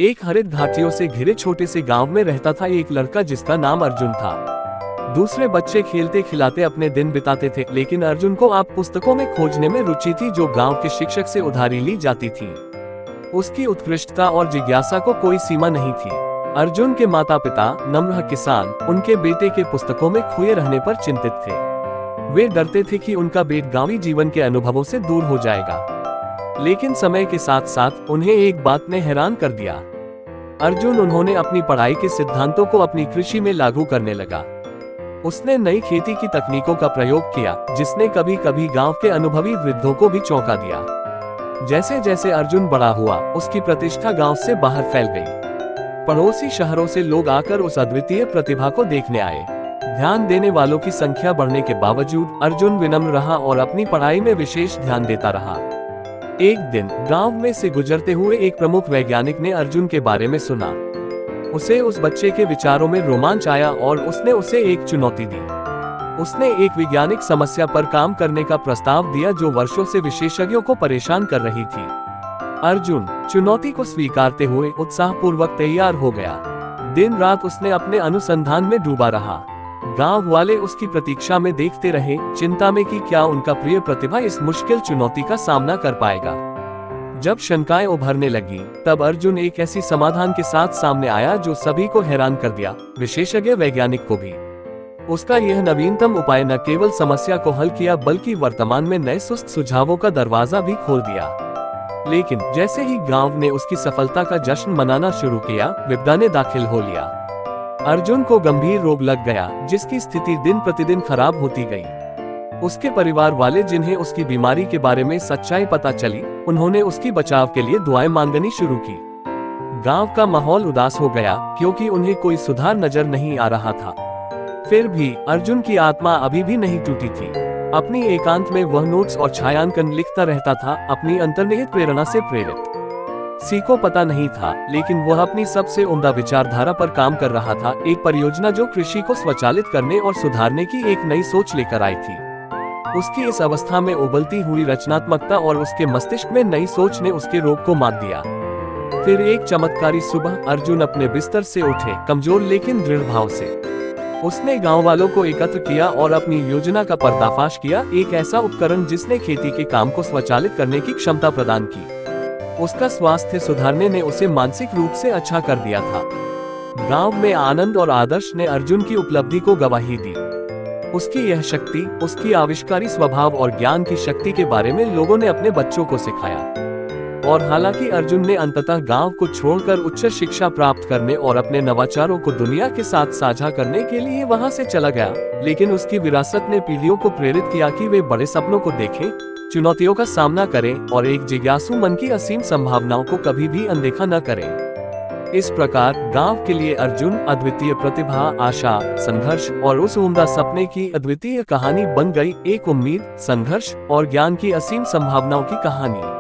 एक हरित घाटियों से घिरे छोटे से गांव में रहता था एक लड़का जिसका नाम अर्जुन था। दूसरे बच्चे खेलते खिलाते अपने दिन बिताते थे, लेकिन अर्जुन को आप पुस्तकों में खोजने में रुचि थी जो गांव के शिक्षक से उधारी ली जाती थी। उसकी उत्कृष्टता और जिज्ञासा को कोई सीमा नहीं थी। अर्जुन के माता पिता नम्र किसान उनके बेटे के पुस्तकों में खोए रहने पर चिंतित थे। वे डरते थे कि उनका बेटा गांवी जीवन के अनुभवों से दूर हो जाएगा। लेकिन समय के साथ साथ उन्हें एक बात ने हैरान कर दिया। उन्होंने अपनी पढ़ाई के सिद्धांतों को अपनी कृषि में लागू करने लगा। उसने नई खेती की तकनीकों का प्रयोग किया, जिसने कभी कभी गांव के अनुभवी वृद्धों को भी चौंका दिया। जैसे जैसे अर्जुन बड़ा हुआ, उसकी प्रतिष्ठा गांव से बाहर फैल गई। पड़ोसी शहरों से लोग आकर उस अद्वितीय प्रतिभा को देखने आए। ध्यान देने वालों की संख्या बढ़ने के बावजूद अर्जुन विनम्र रहा और अपनी पढ़ाई में विशेष ध्यान देता रहा। एक दिन गांव में से गुजरते हुए एक प्रमुख वैज्ञानिक ने अर्जुन के बारे में सुना। उसे उस बच्चे के विचारों में रोमांच आया और उसने उसे एक चुनौती दी। उसने एक वैज्ञानिक समस्या पर काम करने का प्रस्ताव दिया जो वर्षों से विशेषज्ञों को परेशान कर रही थी। अर्जुन चुनौती को स्वीकारते हुए उत्साहपूर्वक तैयार हो गया। दिन रात उसने अपने अनुसंधान में डूबा रहा। गांव वाले उसकी प्रतीक्षा में देखते रहे, चिंता में कि क्या उनका प्रिय प्रतिभा इस मुश्किल चुनौती का सामना कर पाएगा। जब शंकाएं उभरने लगी, तब अर्जुन एक ऐसी समाधान के साथ सामने आया जो सभी को हैरान कर दिया, विशेषज्ञ वैज्ञानिक को भी। उसका यह नवीनतम उपाय न केवल समस्या को हल किया बल्कि वर्तमान में नए सुस्त सुझावों का दरवाजा भी खोल दिया। लेकिन जैसे ही गांव ने उसकी सफलता का जश्न मनाना शुरू किया, विपदा ने दाखिल हो लिया। अर्जुन को गंभीर रोग लग गया, जिसकी स्थिति दिन प्रतिदिन खराब होती गई। उसके परिवार वाले, जिन्हें उसकी बीमारी के बारे में सच्चाई पता चली, उन्होंने उसकी बचाव के लिए दुआएं मांगनी शुरू की। गांव का माहौल उदास हो गया, क्योंकि उन्हें कोई सुधार नजर नहीं आ रहा था। फिर भी अर्जुन की आत्मा अभी भी नहीं टूटी थी। अपनी एकांत में वह नोट्स और छायांकन लिखता रहता था, अपनी अंतर्निहित प्रेरणा से प्रेरित। किसी को पता नहीं था, लेकिन वह अपनी सबसे उम्दा विचारधारा पर काम कर रहा था, एक परियोजना जो कृषि को स्वचालित करने और सुधारने की एक नई सोच लेकर आई थी। उसकी इस अवस्था में उबलती हुई रचनात्मकता और उसके मस्तिष्क में नई सोच ने उसके रोग को मात दिया। फिर एक चमत्कारी सुबह अर्जुन अपने बिस्तर से उठे, कमजोर लेकिन दृढ़ भाव से। उसने गांव वालों को एकत्र किया और अपनी योजना का पर्दाफाश किया, एक ऐसा उपकरण जिसने खेती के काम को स्वचालित करने की क्षमता प्रदान की। उसका स्वास्थ्य सुधारने ने उसे मानसिक रूप से अच्छा कर दिया था। गांव में आनंद और आदर्श ने अर्जुन की उपलब्धि को गवाही दी। उसकी यह शक्ति, उसकी आविष्कारी स्वभाव और ज्ञान की शक्ति के बारे में लोगों ने अपने बच्चों को सिखाया। और हालांकि अर्जुन ने अंततः गांव को छोड़कर उच्च शिक्षा प्राप्त करने और अपने नवाचारों को दुनिया के साथ साझा करने के लिए वहां से चला गया, लेकिन उसकी विरासत ने पीढ़ियों को प्रेरित किया कि वे बड़े सपनों को देखें, चुनौतियों का सामना करें और एक जिज्ञासु मन की असीम संभावनाओं को कभी भी अनदेखा न करें। इस प्रकार गांव के लिए अर्जुन अद्वितीय प्रतिभा, आशा, संघर्ष और उस उम्दा सपने की अद्वितीय कहानी बन गई, एक उम्मीद, संघर्ष और ज्ञान की असीम संभावनाओं की कहानी।